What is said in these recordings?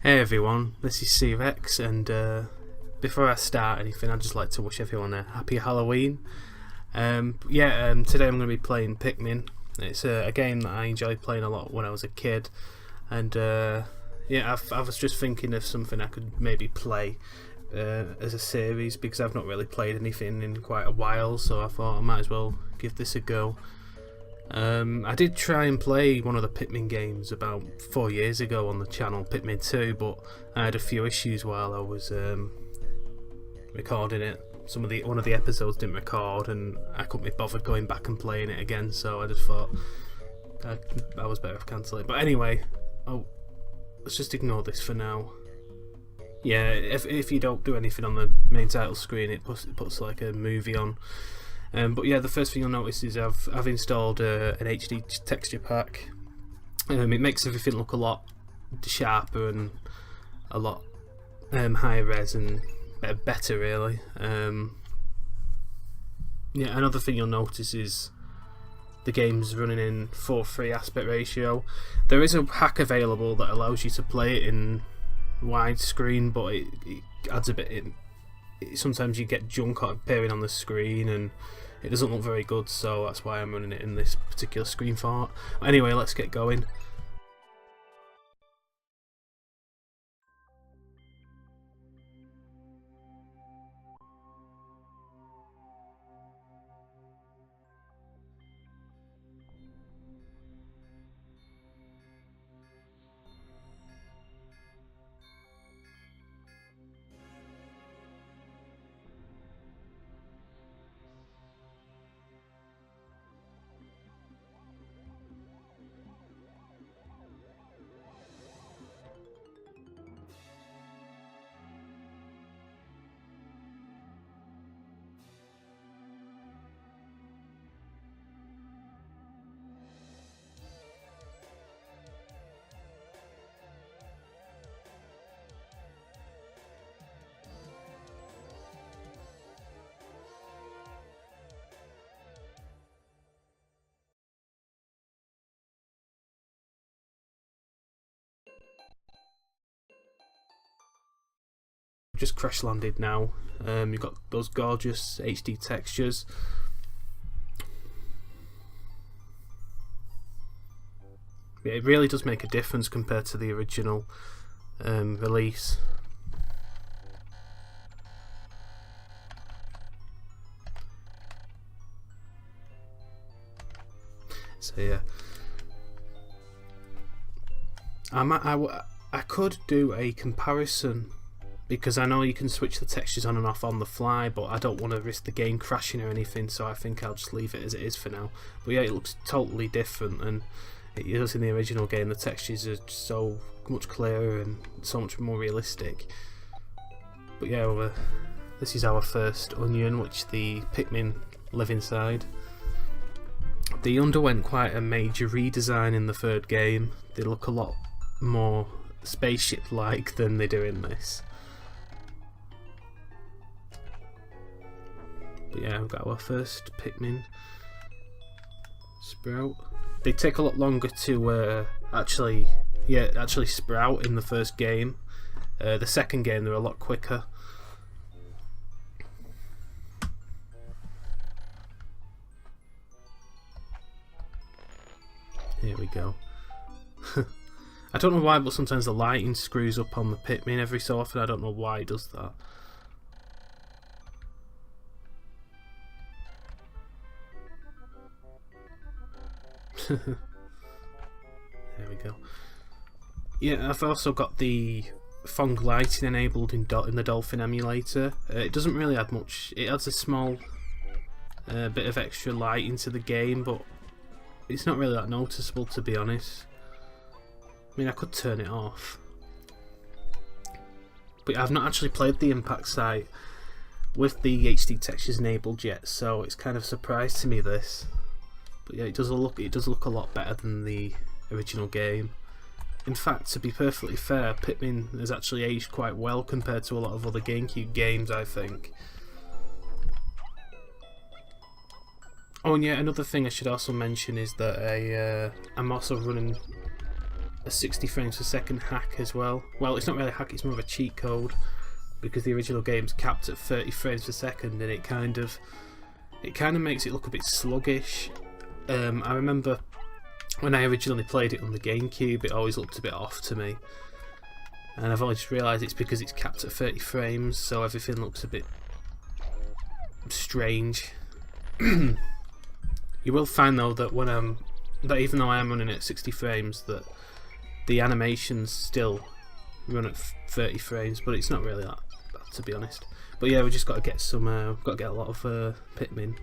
Hey everyone, this is C-Rex, and before I start anything, I'd just like to wish everyone a happy Halloween. Today I'm going to be playing Pikmin. It's a game that I enjoyed playing a lot when I was a kid, and I was just thinking of something I could maybe play as a series, because I've not really played anything in quite a while, so I thought I might as well give this a go. I did try and play one of the Pikmin games about 4 years ago on the channel, Pikmin 2, but I had a few issues while I was recording it. One of the episodes didn't record, and I couldn't be bothered going back and playing it again, so I just thought I was better off cancelling it. But anyway, let's just ignore this for now. Yeah, if you don't do anything on the main title screen, it puts like a movie on. But yeah, the first thing you'll notice is I've installed an HD texture pack. It makes everything look a lot sharper and a lot higher res and better really. Another thing you'll notice is the game's running in 4:3 aspect ratio. There is a hack available that allows you to play it in widescreen, but it adds a bit. Sometimes you get junk appearing on the screen and it doesn't look very good, so that's why I'm running it in this particular screen format. Anyway, let's get going. Just crash landed now. You've got those gorgeous HD textures. Yeah, it really does make a difference compared to the original release. So yeah, I could do a comparison, because I know you can switch the textures on and off on the fly, but I don't want to risk the game crashing or anything, so I think I'll just leave it as it is for now. But yeah, it looks totally different, and it is in the original game. The textures are so much clearer and so much more realistic. But yeah, this is our first onion, which the Pikmin live inside. They underwent quite a major redesign in the third game. They look a lot more spaceship-like than they do in this. But yeah, we've got our first Pikmin sprout. They take a lot longer to actually sprout in the first game. The second game they're a lot quicker. Here we go. I don't know why, but sometimes the lighting screws up on the Pikmin every so often. I don't know why it does that. There we go. Yeah, I've also got the Fong lighting enabled in the Dolphin emulator. It doesn't really add much. It adds a small bit of extra light into the game, but it's not really that noticeable, to be honest. I mean, I could turn it off. But I've not actually played the impact site with the HD textures enabled yet, so it's kind of a surprise to me, this. But yeah, it does look a lot better than the original game. In fact, to be perfectly fair, Pikmin has actually aged quite well compared to a lot of other GameCube games, I think. Oh, and yeah, another thing I should also mention is that I'm also running a 60 frames per second hack as well. Well, it's not really a hack, it's more of a cheat code, because the original game's capped at 30 frames per second, and it kind of makes it look a bit sluggish. I remember when I originally played it on the GameCube, it always looked a bit off to me, and I've only just realised it's because it's capped at 30 frames, so everything looks a bit strange. You will find though that that even though I am running at 60 frames, that the animations still run at 30 frames, but it's not really that bad, to be honest. But yeah, we just got to get some, got to get a lot of Pikmin.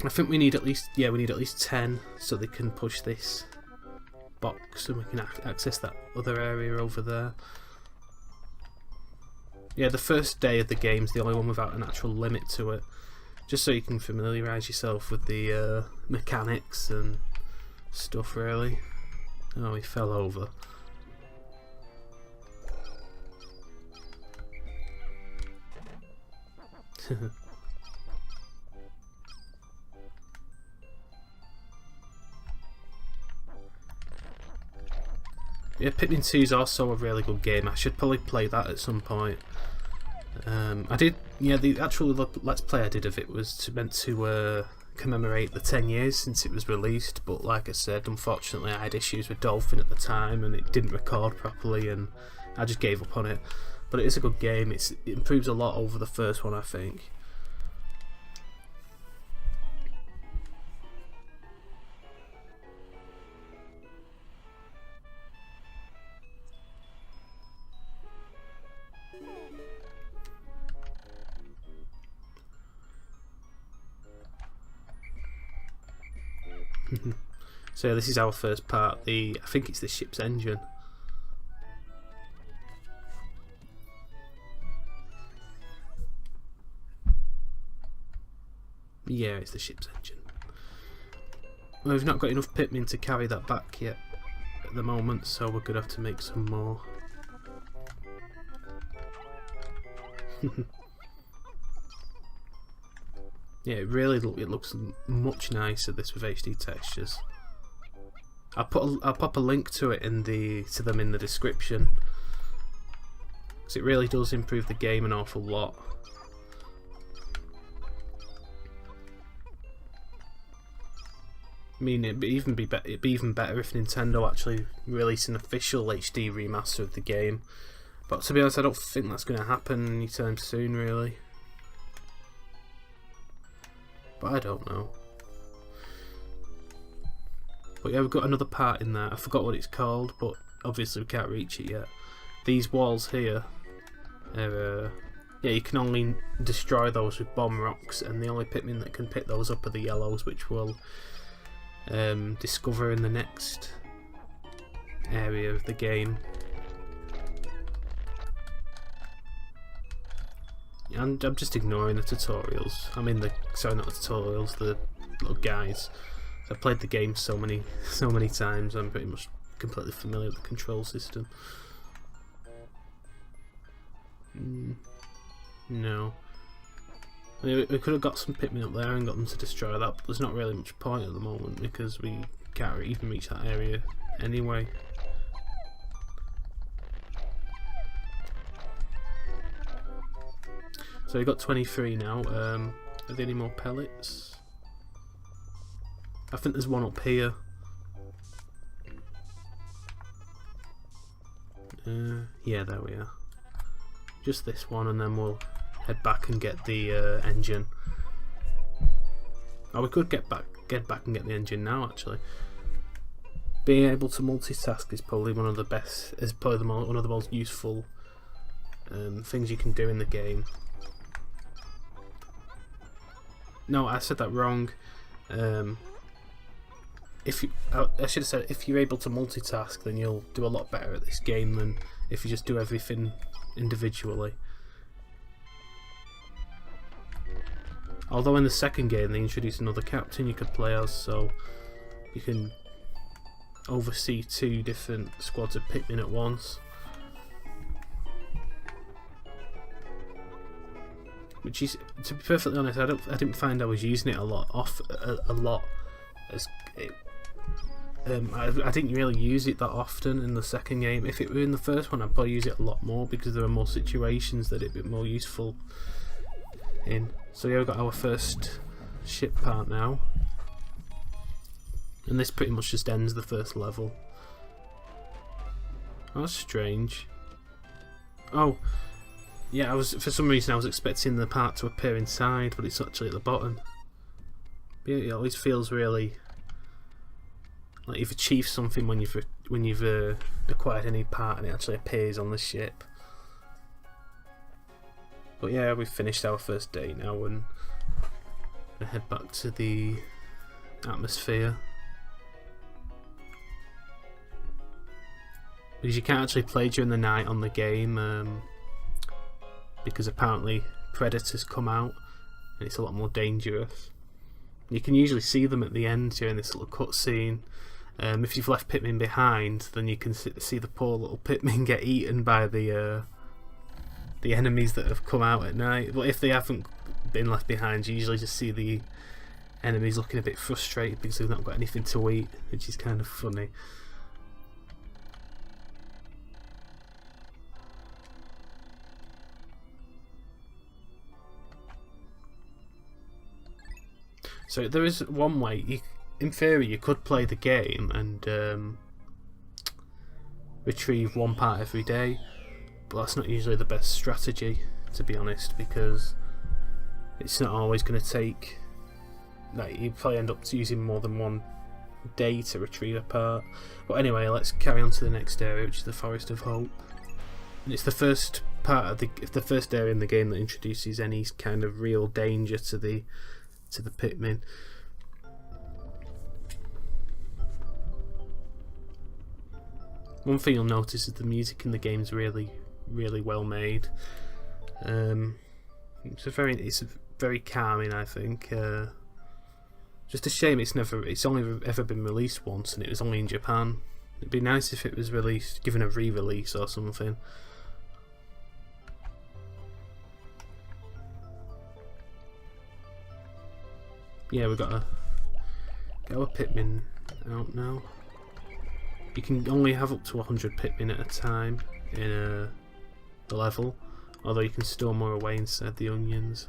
I think we need at least 10 so they can push this box and we can access that other area over there. Yeah, the first day of the game's the only one without an actual limit to it, just so you can familiarise yourself with the mechanics and stuff, really. Oh, he fell over. Yeah, Pikmin 2 is also a really good game. I should probably play that at some point. I did, yeah, the actual Let's Play I did of it was meant to commemorate the 10 years since it was released, but like I said, unfortunately I had issues with Dolphin at the time and it didn't record properly and I just gave up on it. But it is a good game. It improves a lot over the first one, I think. So this is our first part. I think it's the ship's engine. Yeah, it's the ship's engine. Well, we've not got enough Pikmin to carry that back yet at the moment, so we're gonna have to make some more. Yeah, it looks much nicer this with HD textures. I'll pop a link to it to them in the description, because it really does improve the game an awful lot. I mean, it'd be even better if Nintendo actually released an official HD remaster of the game, but to be honest, I don't think that's going to happen anytime soon, really. But I don't know. But yeah, we've got another part in there. I forgot what it's called, but obviously we can't reach it yet. These walls here are, yeah, you can only destroy those with bomb rocks, and the only Pikmin that can pick those up are the yellows, which we'll discover in the next area of the game. And I'm just ignoring the tutorials. Sorry, not the tutorials, the little guides. I've played the game so many times, I'm pretty much completely familiar with the control system. No. I mean, we could have got some Pikmin up there and got them to destroy that, but there's not really much point at the moment because we can't even reach that area anyway. So we've got 23 now. Are there any more pellets? I think there's one up here. Yeah, there we are. Just this one, and then we'll head back and get the engine. Oh, we could get back and get the engine now. Actually, being able to multitask is probably one of the best. Is probably one of the most useful things you can do in the game. No, I said that wrong. I should have said if you're able to multitask, then you'll do a lot better at this game than if you just do everything individually. Although in the second game they introduced another captain you could play as, so you can oversee 2 different squads of Pikmin at once. Which is, to be perfectly honest, I didn't find I was using it a lot. I didn't really use it that often in the second game. If it were in the first one, I'd probably use it a lot more because there are more situations that it'd be more useful in. So yeah, we've got our first ship part now, and this pretty much just ends the first level. Oh, that's strange. Oh, yeah, for some reason I was expecting the part to appear inside, but it's actually at the bottom. But it always feels really like you've achieved something when you've acquired any part and it actually appears on the ship. But yeah, we've finished our first day now and we head back to the atmosphere. Because you can't actually play during the night on the game because apparently predators come out and it's a lot more dangerous. You can usually see them at the end during this little cutscene. If you've left Pikmin behind, then you can see the poor little Pikmin get eaten by the enemies that have come out at night. But if they haven't been left behind, you usually just see the enemies looking a bit frustrated because they've not got anything to eat, which is kind of funny. So there is one way, in theory you could play the game and retrieve one part every day, but that's not usually the best strategy, to be honest, because it's not always going to take, like, you probably end up using more than one day to retrieve a part. But anyway, let's carry on to the next area, which is the Forest of Hope. And it's the first part of the first area in the game that introduces any kind of real danger to the Pikmin. One thing you'll notice is the music in the game is really well made. It's very calming, I think. Just a shame it's only ever been released once, and it was only in Japan. It'd be nice if it was given a re-release or something. Yeah, we've got to get our Pikmin out now. You can only have up to 100 Pikmin at a time in the level, although you can store more away inside the onions.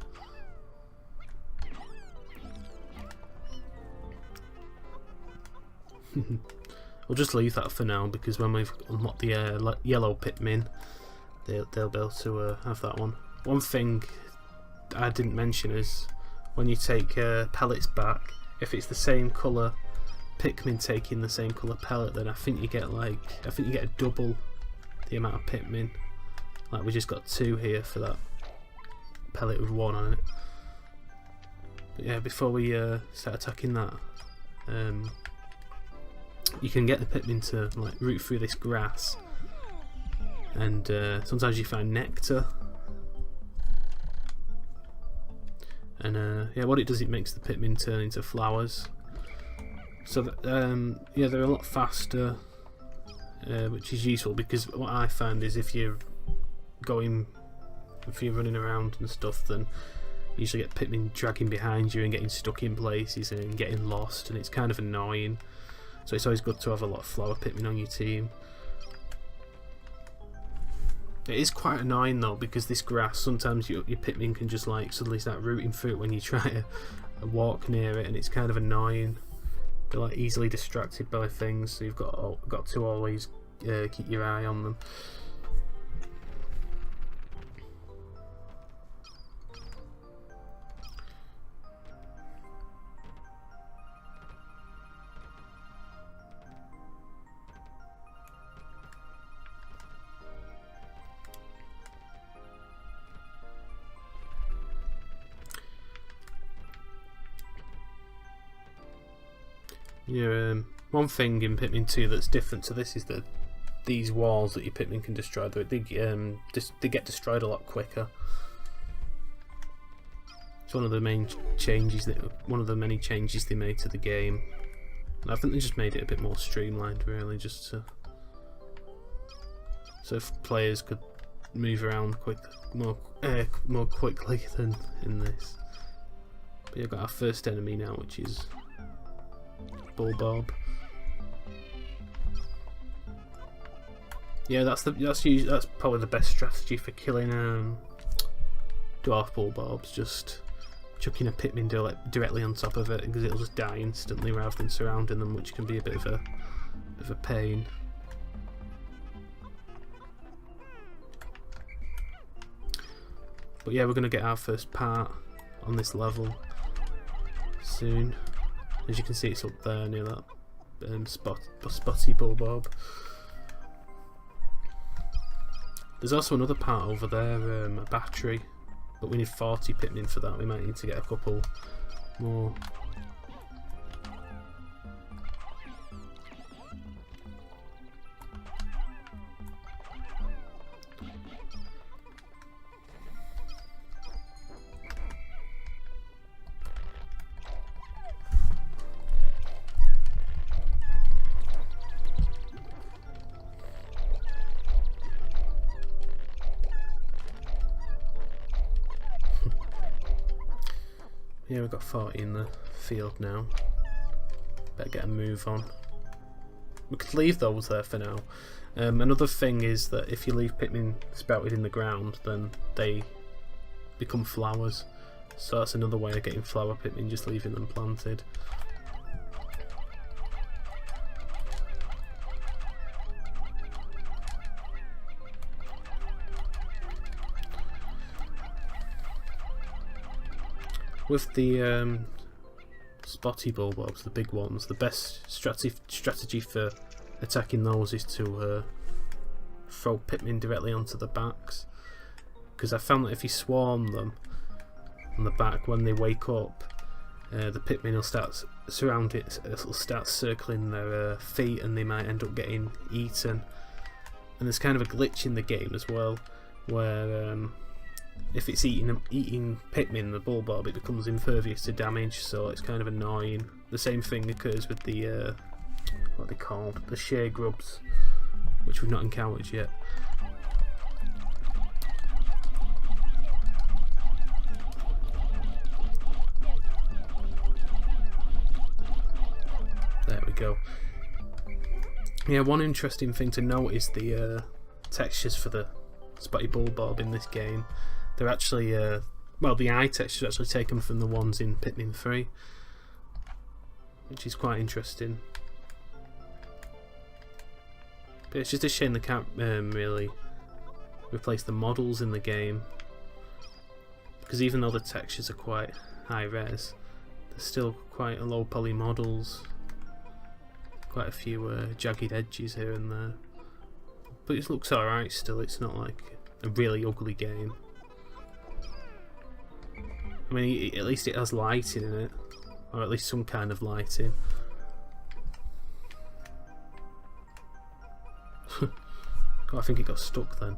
We'll just leave that for now because when we've unlocked the yellow Pikmin, they'll be able to have that one. One thing I didn't mention is when you take pellets back, if it's the same colour Pikmin taking the same colour pellet, then I think you get a double the amount of Pikmin. Like we just got 2 here for that pellet with 1 on it. But yeah, before we start attacking that, you can get the Pikmin to like root through this grass, and sometimes you find nectar. And yeah, what it does, it makes the Pikmin turn into flowers. So that, yeah, they're a lot faster, which is useful because what I find is if you're running around and stuff, then you usually get Pikmin dragging behind you and getting stuck in places and getting lost, and it's kind of annoying. So it's always good to have a lot of flower Pikmin on your team. It is quite annoying though, because this grass, sometimes your Pikmin can just like suddenly start rooting through it when you try to walk near it, and it's kind of annoying. They're like easily distracted by things, so you've got to always keep your eye on them. Yeah, one thing in Pikmin 2 that's different to this is that these walls that your Pikmin can destroy, they get destroyed a lot quicker. It's one of the main changes one of the many changes they made to the game. And I think they just made it a bit more streamlined, really, just so if players could move around more quickly than in this. But you've got our first enemy now, which is Bulbob. Yeah, that's probably the best strategy for killing dwarf bulbobs. Just chucking a Pikmin directly on top of it, because it'll just die instantly rather than surrounding them, which can be a bit of a pain. But yeah, we're going to get our first part on this level soon. As you can see, it's up there near that spotty bulbob. There's also another part over there, a battery, but we need 40 Pikmin for that. We might need to get a couple more. Yeah, we've got 40 in the field now. Better get a move on. We could leave those there for now. Another thing is that if you leave Pikmin sprouted in the ground, then they become flowers. So that's another way of getting flower Pikmin, just leaving them planted. With the spotty bulbobs, the big ones, the best strategy for attacking those is to throw Pikmin directly onto the backs, because I found that if you swarm them on the back, when they wake up, the Pikmin will start it'll start circling their feet, and they might end up getting eaten. And there's kind of a glitch in the game as well, where if it's eating Pikmin, the bulbob, it becomes impervious to damage, so it's kind of annoying. The same thing occurs with the what are they called? The share grubs, which we've not encountered yet. There we go. Yeah, one interesting thing to note is the textures for the spotty bulbob in this game. They're actually, well, the eye texture is actually taken from the ones in Pikmin 3, which is quite interesting. But it's just a shame they can't really replace the models in the game, because even though the textures are quite high res, they're still quite low poly models. Quite a few jagged edges here and there, but it looks alright still. It's not like a really ugly game. I mean, at least it has lighting in it, or at least some kind of lighting. God, I think it got stuck then.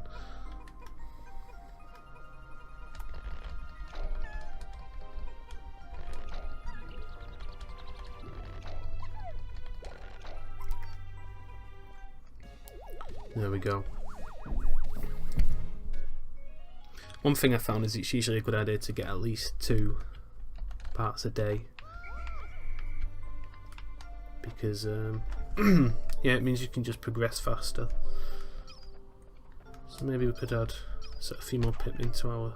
There we go. One thing I found is it's usually a good idea to get at least 2 parts a day, because yeah, it means you can just progress faster. So maybe we could add a few more Pikmin to our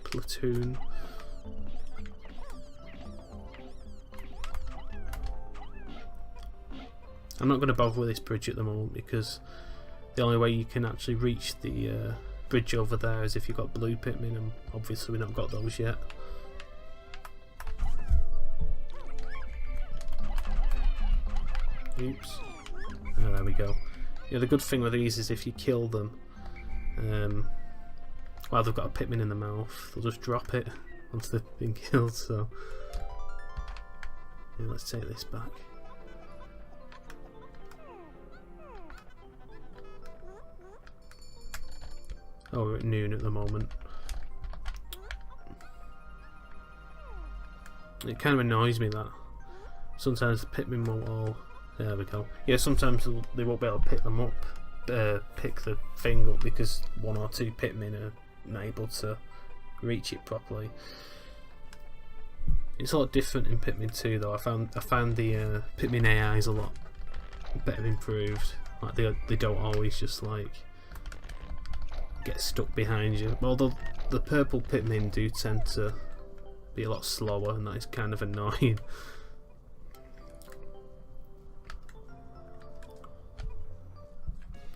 platoon. I'm not going to bother with this bridge at the moment, because the only way you can actually reach the bridge over there is if you've got blue Pikmin, and obviously we've not got those yet. Oops. Oh, there we go. Yeah, the good thing with these is if you kill them, while they've got a Pikmin in the mouth, they'll just drop it once they've been killed. So yeah, let's take this back. Oh, we're at noon at the moment. It kind of annoys me that sometimes the Pikmin won't all... There we go. Yeah, sometimes they won't be able to pick them up, pick the thing up, because 1 or 2 Pikmin are not able to reach it properly. It's a lot different in Pikmin 2 though. I found the Pikmin AI is a lot better improved. Like they don't always just like get stuck behind you. Although the purple Pikmin do tend to be a lot slower, and that is kind of annoying.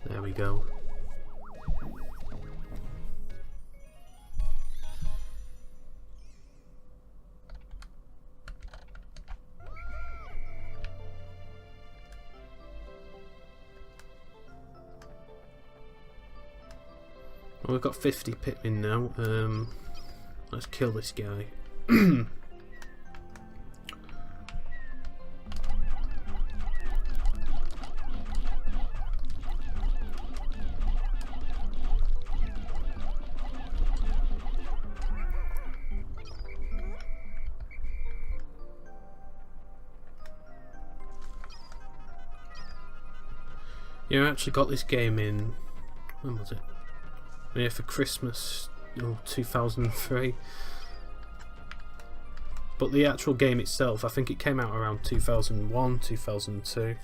There we go. Well, we've got 50 Pikmin now. Let's kill this guy. Yeah, I actually got this game in, when was it? Yeah, for Christmas, 2003. But the actual game itself, I think it came out around 2001, 2002.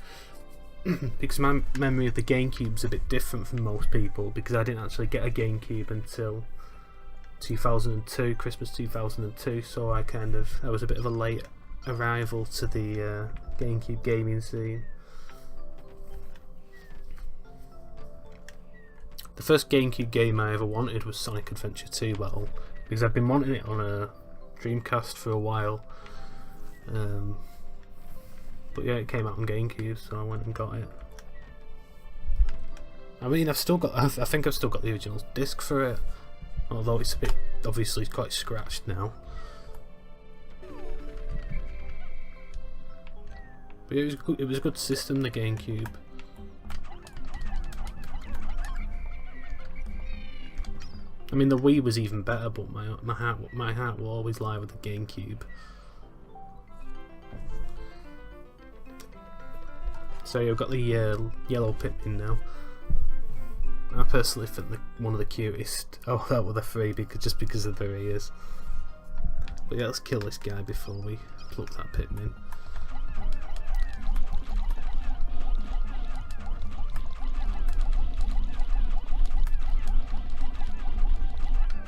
Because my memory of the GameCube's a bit different from most people, because I didn't actually get a GameCube until 2002, Christmas 2002, so I was a bit of a late arrival to the GameCube gaming scene. The first GameCube game I ever wanted was Sonic Adventure 2 Battle, because I've been wanting it on a Dreamcast for a while. But yeah, it came out on GameCube, so I went and got it. I mean, I think I've still got the original disc for it, although it's a bit, obviously, quite scratched now. But yeah, it was a good system, the GameCube. I mean, the Wii was even better, but my heart will always lie with the GameCube. So yeah, I've got the yellow Pikmin now. I personally think one of the cutest. Oh, that were the three, just because of their ears. But yeah, let's kill this guy before we pluck that Pikmin.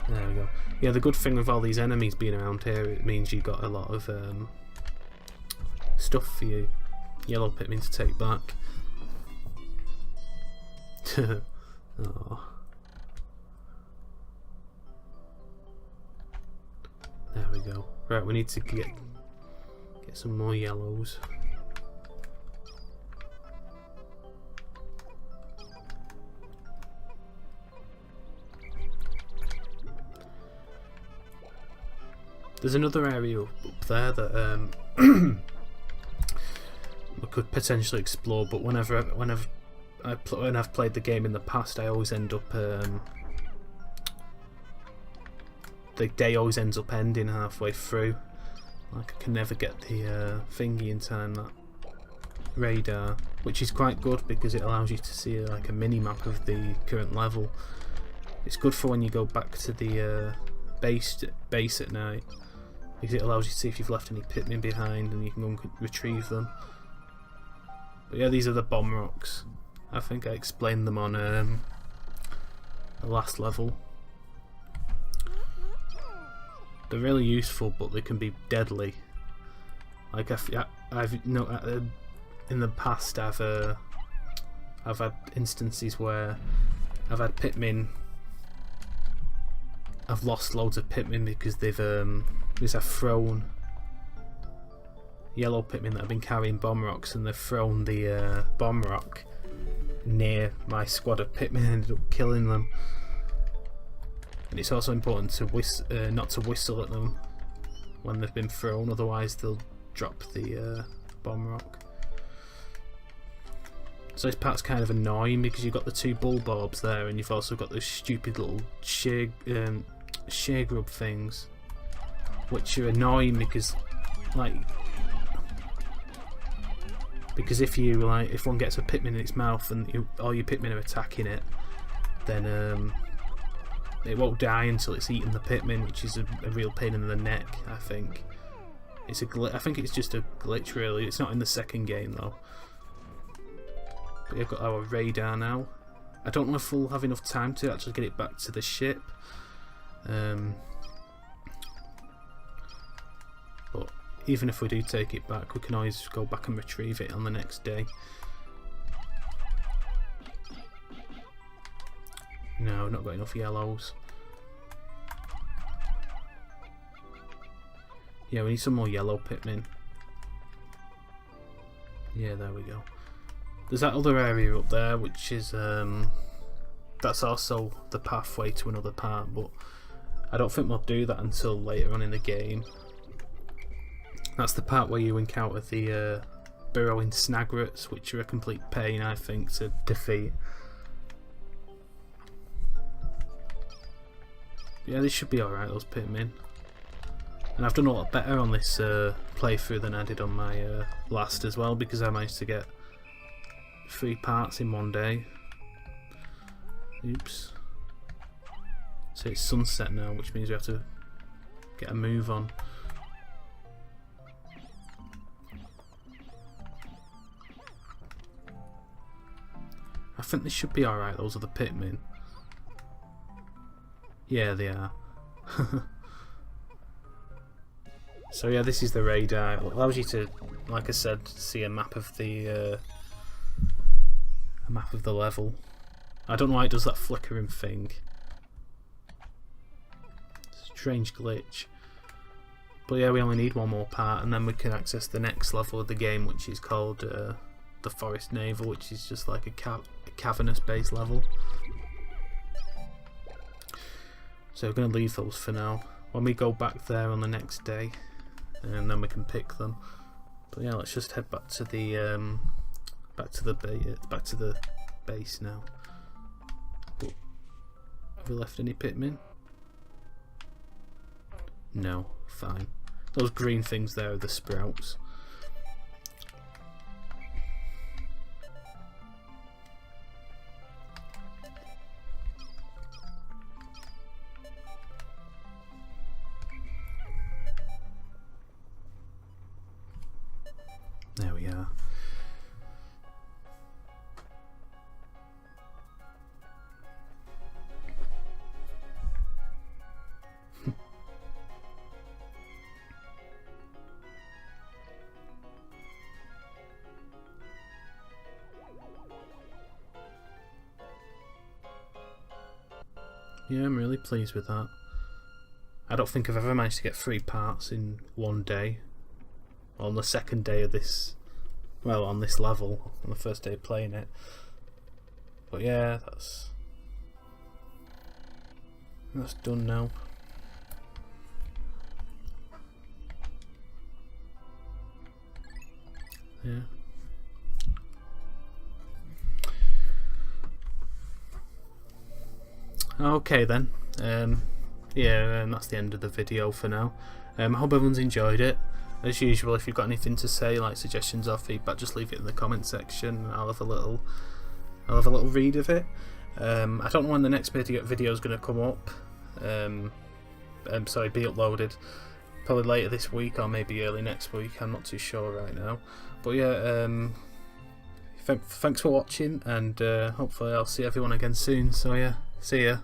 There we go. Yeah, the good thing with all these enemies being around here, it means you got a lot of stuff for your yellow Pikmin to take back. Oh. There we go. Right, we need to get some more yellows. There's another area up there that we could potentially explore, but whenever I've played the game in the past, I always end up the day always ends up ending halfway through. Like, I can never get the thingy in time, that radar, which is quite good because it allows you to see like a mini map of the current level. It's good for when you go back to the base at night, because it allows you to see if you've left any Pikmin behind and you can go and retrieve them. But yeah, these are the bomb rocks. I think I explained them on the last level. They're really useful, but they can be deadly. Like in the past, I've had instances where I've had Pikmin. I've lost loads of Pikmin because I've thrown yellow Pikmin that have been carrying bomb rocks, and they've thrown the bomb rock near my squad of Pikmin and ended up killing them. And it's also important to not to whistle at them when they've been thrown, otherwise they'll drop the bomb rock. So this part's kind of annoying because you've got the two bulbarbs there, and you've also got those stupid little shear grub things, which are annoying because if one gets a Pikmin in its mouth and all your Pikmin are attacking it, then it won't die until it's eaten the Pikmin, which is a real pain in the neck. I think I think it's just a glitch, really. It's not in the second game though. But we've got our radar now. I don't know if we'll have enough time to actually get it back to the ship. But even if we do take it back, we can always go back and retrieve it on the next day. No, not got enough yellows. Yeah, we need some more yellow Pikmin. Yeah, there we go. There's that other area up there, which is that's also the pathway to another part, but I don't think we'll do that until later on in the game. That's the part where you encounter the burrowing snagrets, which are a complete pain, I think, to defeat. Yeah, this should be alright, those Pikmin. And I've done a lot better on this playthrough than I did on my last as well, because I managed to get 3 parts in one day. Oops. So it's sunset now, which means we have to get a move on. I think this should be alright, those are the Pikmin. Yeah, they are. So yeah, this is the radar. It allows you to, like I said, see a map of the level. I don't know why it does that flickering thing. Strange glitch. But yeah, we only need one more part, and then we can access the next level of the game, which is called the Forest Naval, which is just like a cavernous-based level. So we're going to leave those for now. When we go back there on the next day, and then we can pick them. But yeah, let's just head back to the base now. But have we left any Pikmin? No, fine. Those green things there are the sprouts. There we are. Yeah, I'm really pleased with that. I don't think I've ever managed to get 3 parts in one day. On the second day of this, well, on this level, on the first day of playing it. But yeah, that's done now. Yeah. Okay then. Yeah, that's the end of the video for now. I hope everyone's enjoyed it. As usual, if you've got anything to say, like suggestions or feedback, just leave it in the comment section. I'll have a little read of it. I don't know when the next video is going to come up. Sorry, be uploaded. Probably later this week or maybe early next week. I'm not too sure right now. But yeah, thanks for watching, and hopefully I'll see everyone again soon. So yeah, see ya.